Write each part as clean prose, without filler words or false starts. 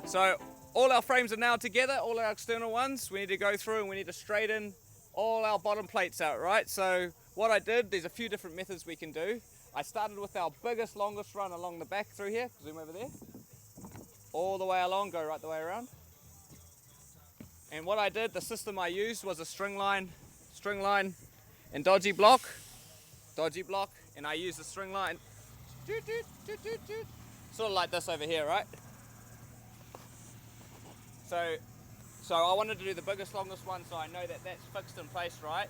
So all our frames are now together, all our external ones. We need to go through and we need to straighten all our bottom plates out, right? So what I did, there's a few different methods we can do. I started with our biggest, longest run along the back through here. Zoom over there. All the way along, go right the way around. And what I did, the system I used was a string line and dodgy block, and I used the string line, sort of like this over here, right? So I wanted to do the biggest, longest one, so I know that that's fixed in place, right?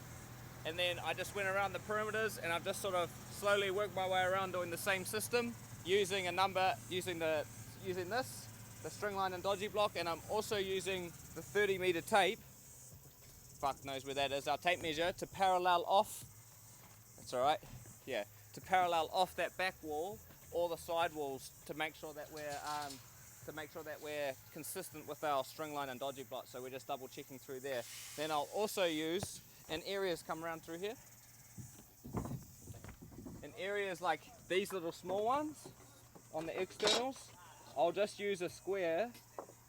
And then I just went around the perimeters, and I've just sort of slowly worked my way around doing the same system, using a number, using this, the string line and dodgy block, and I'm also using the 30-meter tape. Fuck knows where that is. Our tape measure to parallel off. That's all right. Yeah, to parallel off that back wall or the side walls to make sure that we're consistent with our string line and dodgy block. So we're just double checking through there. Then I'll also use, in areas come around through here, in areas like these little small ones on the externals, I'll just use a square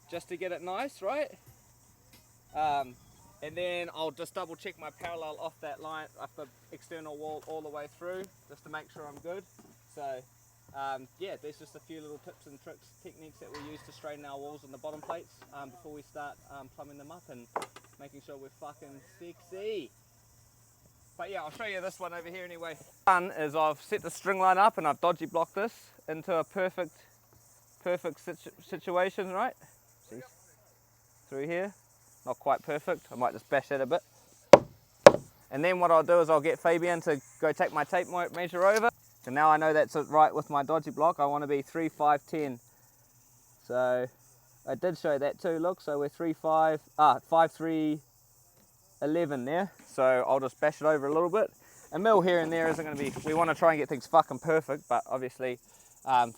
just to get it nice, right? And then I'll just double check my parallel off that line, off the external wall all the way through, just to make sure I'm good. So yeah, there's just a few little tips and tricks, techniques that we use to straighten our walls and the bottom plates before we start plumbing them up and making sure we're fucking sexy. But yeah, I'll show you this one over here anyway. What I've done is I've set the string line up and I've dodgy blocked this into a perfect situation, right? See? Through here. Not quite perfect, I might just bash that a bit. And then what I'll do is I'll get Fabian to go take my tape measure over. So now I know that's it right with my dodgy block. I want to be 3, 5, 10. So I did show that too, look, so we're 3, 5, 5, 3, 11 there. So I'll just bash it over a little bit. A mil here and there isn't going to be, we want to try and get things fucking perfect, but obviously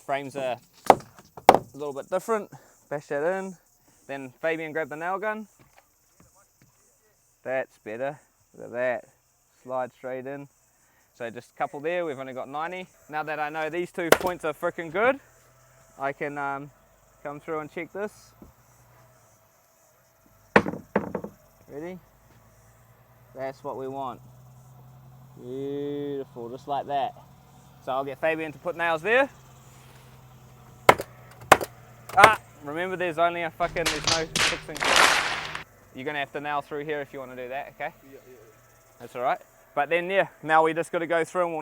frames are a little bit different. Bash that in. Then Fabian grab the nail gun. That's better. Look at that. Slide straight in. So just a couple there, we've only got 90. Now that I know these 2 points are freaking good, I can come through and check this. Ready? That's what we want. Beautiful, just like that. So I'll get Fabian to put nails there. Remember there's only there's no fixing. You're gonna have to nail through here if you want to do that, okay? Yeah. That's all right. But then yeah, now we just got to go through and we'll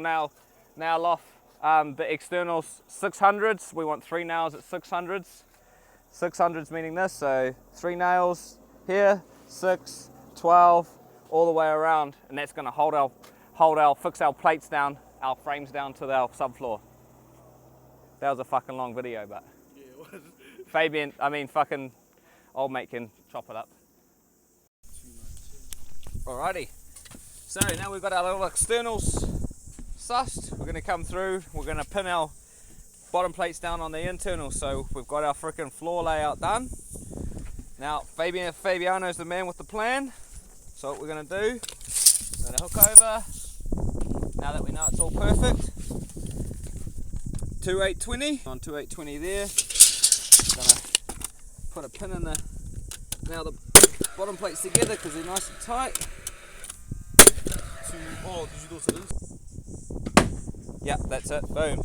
nail off the externals 600s. We want 3 nails at 600s. 600s meaning this, so 3 nails here, 6, 12, all the way around, and that's gonna fix our plates down, our frames down to our subfloor. That was a fucking long video, but yeah, it was. Fabian, fucking old mate can chop it up. Alrighty, so now we've got our little externals sussed. We're going to come through, we're going to pin our bottom plates down on the internals, so we've got our freaking floor layout done. Now Fabiano's the man with the plan, so what we're going to do, we're going to hook over, now that we know it's all perfect, 2820, on 2820 there, going to put a pin in now the bottom plates together because they're nice and tight. Oh, did you do it? Yeah, that's it. Boom.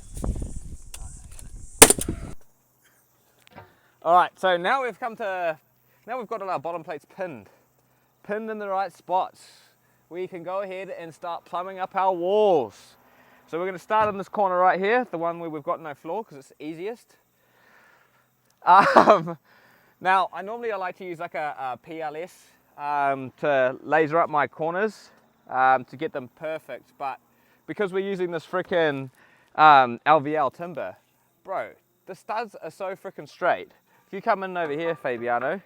Alright, so now we've got all our bottom plates pinned in the right spots. We can go ahead and start plumbing up our walls. So we're going to start in this corner right here, the one where we've got no floor because it's the easiest. Now, I like to use like a PLS to laser up my corners to get them perfect, but because we're using this frickin' LVL timber, bro, the studs are so frickin' straight. If you come in over here, Fabiano,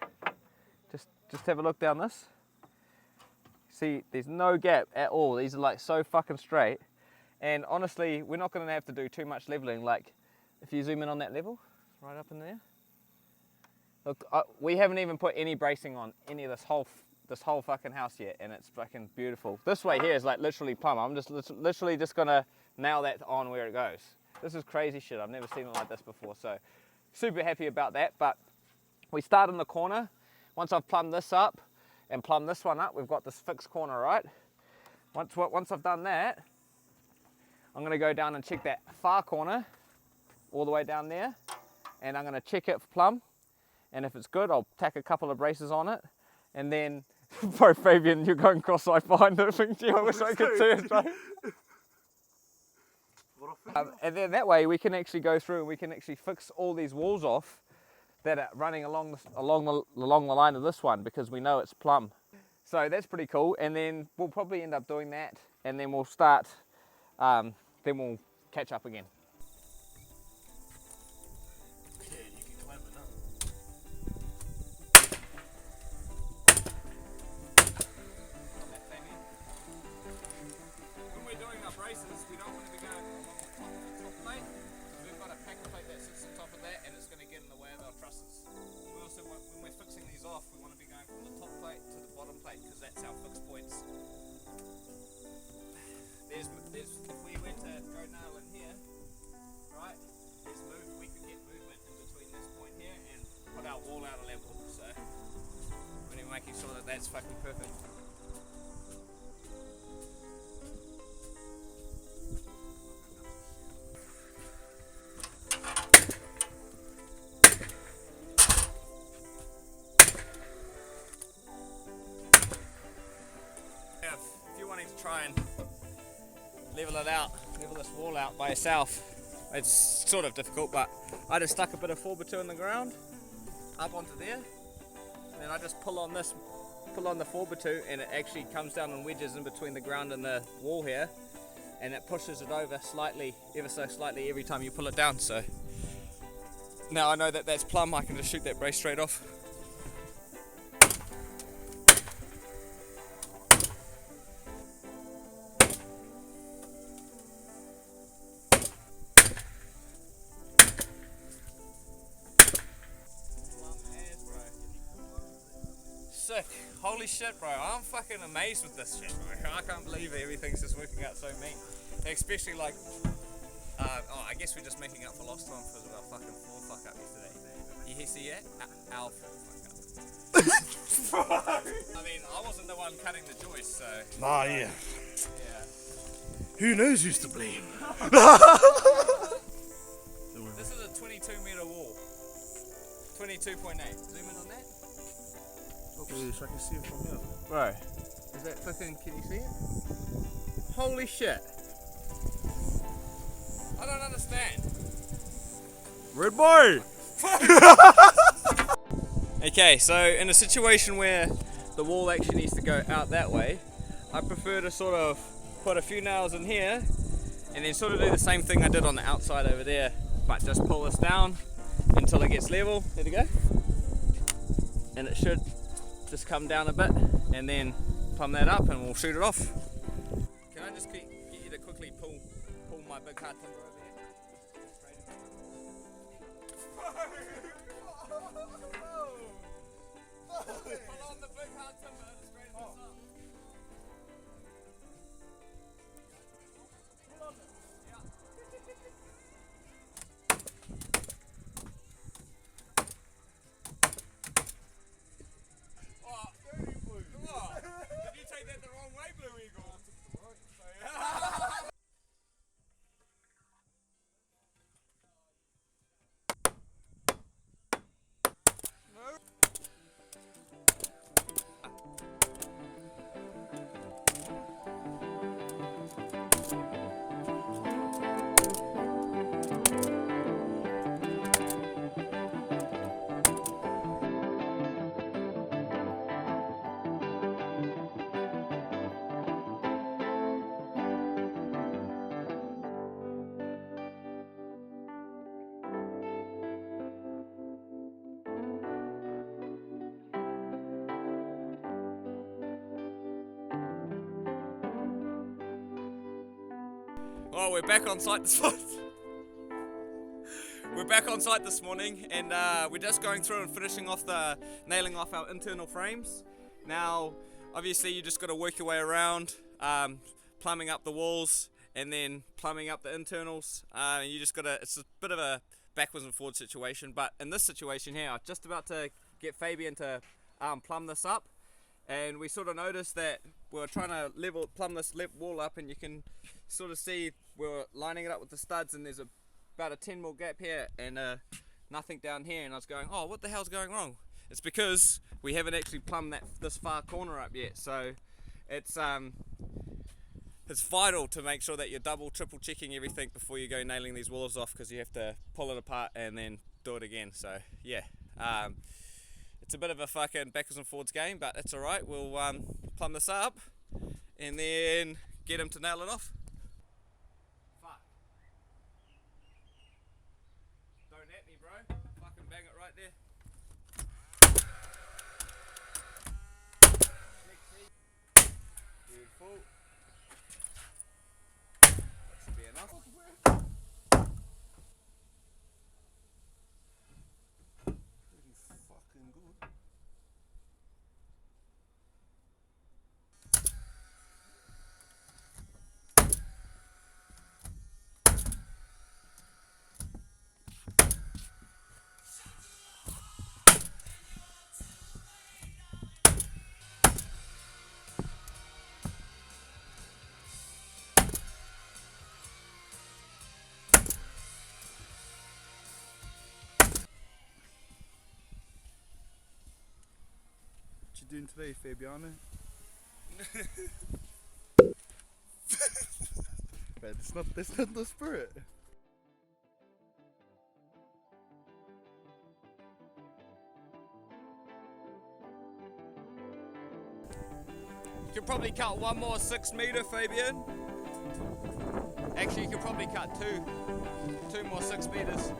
just have a look down this. See, there's no gap at all. These are like so fucking straight. And honestly, we're not gonna have to do too much leveling. Like, if you zoom in on that level, right up in there. Look, we haven't even put any bracing on any of this whole fucking house yet, and it's fucking beautiful. This way here is like literally plumb. I'm just literally just gonna nail that on where it goes. This is crazy shit. I've never seen it like this before, so super happy about that. But we start in the corner. Once I've plumbed this up and plumbed this one up, we've got this fixed corner, right? Once I've done that, I'm going to go down and check that far corner all the way down there, and I'm going to check it for plumb, and if it's good, I'll tack a couple of braces on it, and then, bro, Fabian, you're going cross-eyed behind the thing. Gee, I wish I could see it, bro. And then that way we can actually go through and we can actually fix all these walls off that are running along the line of this one, because we know it's plumb. So that's pretty cool, and then we'll probably end up doing that, and then we'll start, then we'll catch up again. When we're doing our braces, we don't want to be going on the top plate. We've got a pack plate that sits on top of that, and it's going to get in the way of our trusses. We also, when we're fixing these off, we want to be going from the top plate to the bottom plate, because that's our fixed points. If we were to go nail in here, right, we could get movement in between this point here and put our wall out a level. So we're making sure that that's fucking perfect. If you're wanting to try and level this wall out by yourself, it's sort of difficult, but I just stuck a bit of 4x2 in the ground up onto there, and then I just pull on the 4x2, and it actually comes down and wedges in between the ground and the wall here, and it pushes it over slightly, ever so slightly, every time you pull it down. So now I know that that's plumb, I can just shoot that brace straight off. Sick. Holy shit, bro. I'm fucking amazed with this shit, bro. I can't believe everything's just working out so mean. Especially like, I guess we're just making up for lost time because of our fucking floor fuck up yesterday. You see that? Our floor fuck up. I mean, I wasn't the one cutting the joist, so. Ah, yeah. Yeah. Who knows who's to blame? This is a 22 meter wall. 22.8. Zoom in on that. So I can see it from here. Bro, is that fucking, can you see it? Holy shit. I don't understand. Red boy! Okay, so in a situation where the wall actually needs to go out that way, I prefer to sort of put a few nails in here and then sort of do the same thing I did on the outside over there, but just pull this down until it gets level. There we go. And it should just come down a bit, and then plumb that up and we'll shoot it off. Can I just get you to quickly pull my big hard timber over here? Pull on the big hard timber and straighten this up. Pull on this. Yeah. Did you take that the wrong way, Blue Eagle? Well, we're back on site this morning. We're back on site this morning, and we're just going through and finishing off nailing off our internal frames. Now, obviously, you just got to work your way around, plumbing up the walls, and then plumbing up the internals. You just got to. It's a bit of a backwards and forwards situation, but in this situation here, I'm just about to get Fabian to plumb this up, and we sort of noticed that we were trying to plumb this wall up, and you can sort of see we were lining it up with the studs, and there's about a 10mm gap here and nothing down here, and I was going, oh, what the hell's going wrong? It's because we haven't actually plumbed this far corner up yet. So it's vital to make sure that you're triple checking everything before you go nailing these walls off, because you have to pull it apart and then do it again. So yeah, it's a bit of a fucking backwards and forwards game, but it's alright. We'll plumb this up and then get him to nail it off. Fuck. Don't at me, bro. Fucking bang it right there. Beautiful. That should be enough. Pretty fucking good. What you doing today, Fabiano? Man, that's not the spirit. You could probably cut one more 6 meter, Fabian. Actually, you could probably cut two more 6 meters.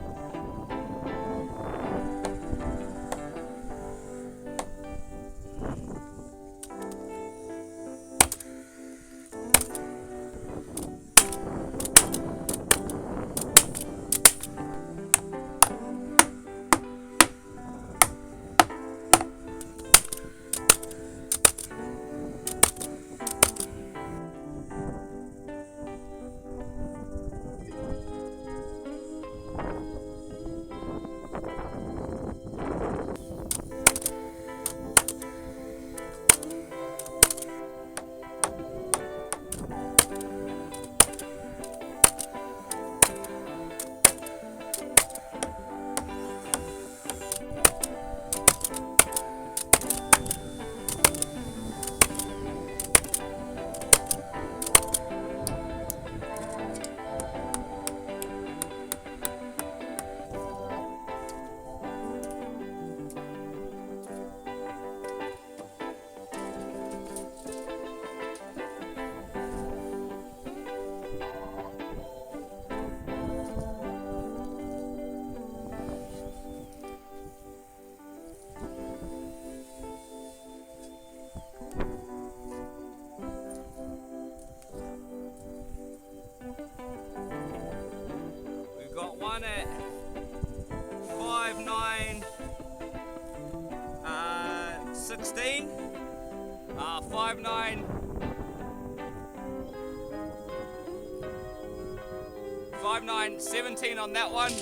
One at 5'9", 16, 5'9", 5'9", 17 on that one.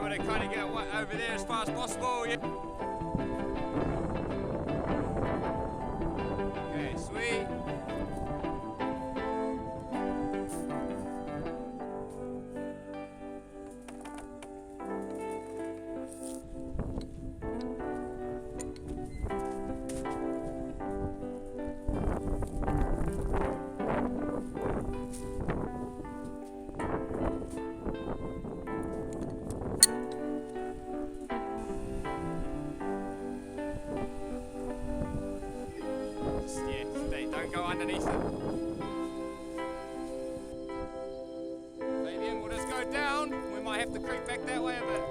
able to kind of get it over there as far as possible. Yeah. Okay, sweet. Don't go underneath it. Fabian, we'll just go down. We might have to creep back that way a bit.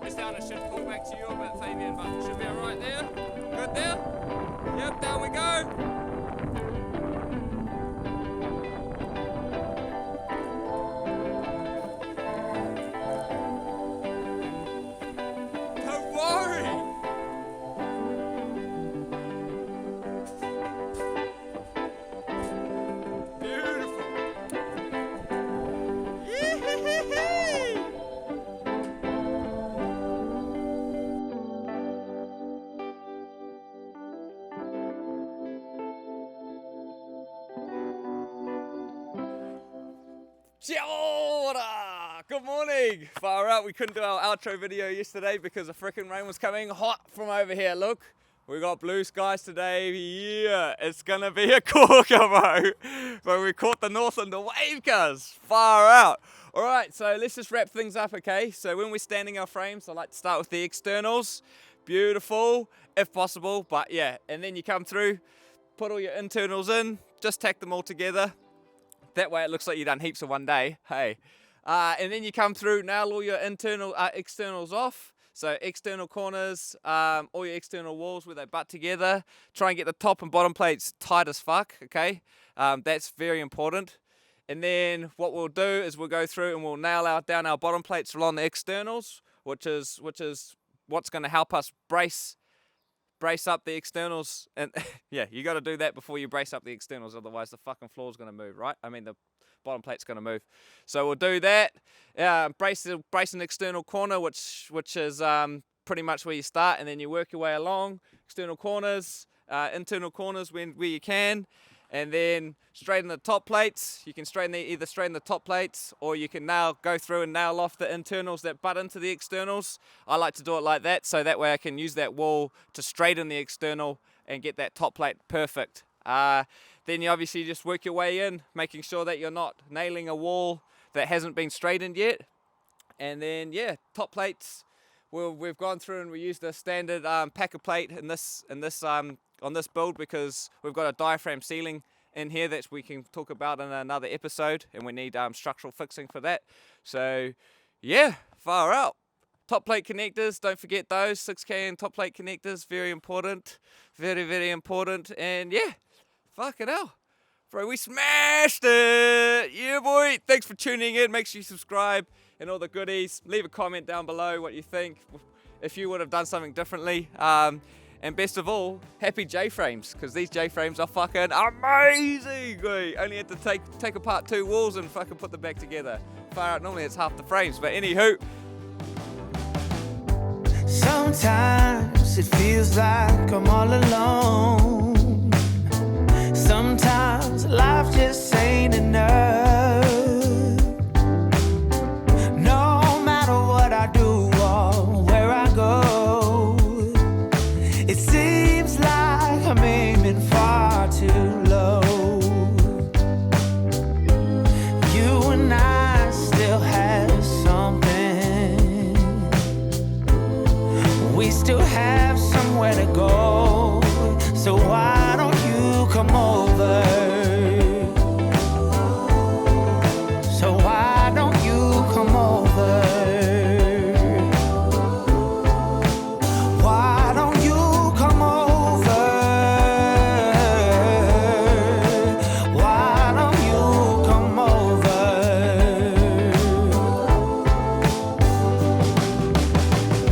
This down, it should pull back to you a bit, Fabian, but it should be alright there. Good there? Yep, down we go. Kia ora! Good morning! Far out, we couldn't do our outro video yesterday because the frickin' rain was coming hot from over here. Look, we got blue skies today. Yeah, it's gonna be a corker, bro. But we caught the north and the wave, cuz. Far out. Alright, so let's just wrap things up, okay? So when we're standing our frames, I like to start with the externals. Beautiful, if possible, but yeah. And then you come through, put all your internals in, just tack them all together. That way it looks like you've done heaps in one day, hey. And then you come through, nail all your externals off. So external corners, all your external walls where they butt together. Try and get the top and bottom plates tight as fuck, okay? That's very important. And then what we'll do is we'll go through and we'll nail down our bottom plates along the externals, which is what's going to help us brace up the externals. And yeah, you got to do that before you brace up the externals, otherwise the fucking floor's going to move, right? I mean the bottom plate's going to move. So we'll do that. Brace an external corner, which is pretty much where you start, and then you work your way along. External corners, internal corners where you can, and then straighten the top plates. You can either straighten the top plates, or you can go through and nail off the internals that butt into the externals. I like to do it like that, so that way I can use that wall to straighten the external and get that top plate perfect. Then you obviously just work your way in, making sure that you're not nailing a wall that hasn't been straightened yet. And then yeah, top plates. We've gone through and we used a standard packer plate on this build because we've got a diaphragm ceiling in here that we can talk about in another episode, and we need structural fixing for that. So yeah, far out. Top plate connectors, don't forget those, 6K top plate connectors, very important, very, very important. And yeah, fucking hell, bro, we smashed it. Yeah, boy. Thanks for tuning in. Make sure you subscribe and all the goodies. Leave a comment down below what you think, if you would have done something differently. And best of all, happy J-frames, because these J-frames are fucking amazing. We only had to take apart 2 walls and fucking put them back together. Far out, normally it's half the frames, but anywho. Sometimes it feels like I'm all alone. Sometimes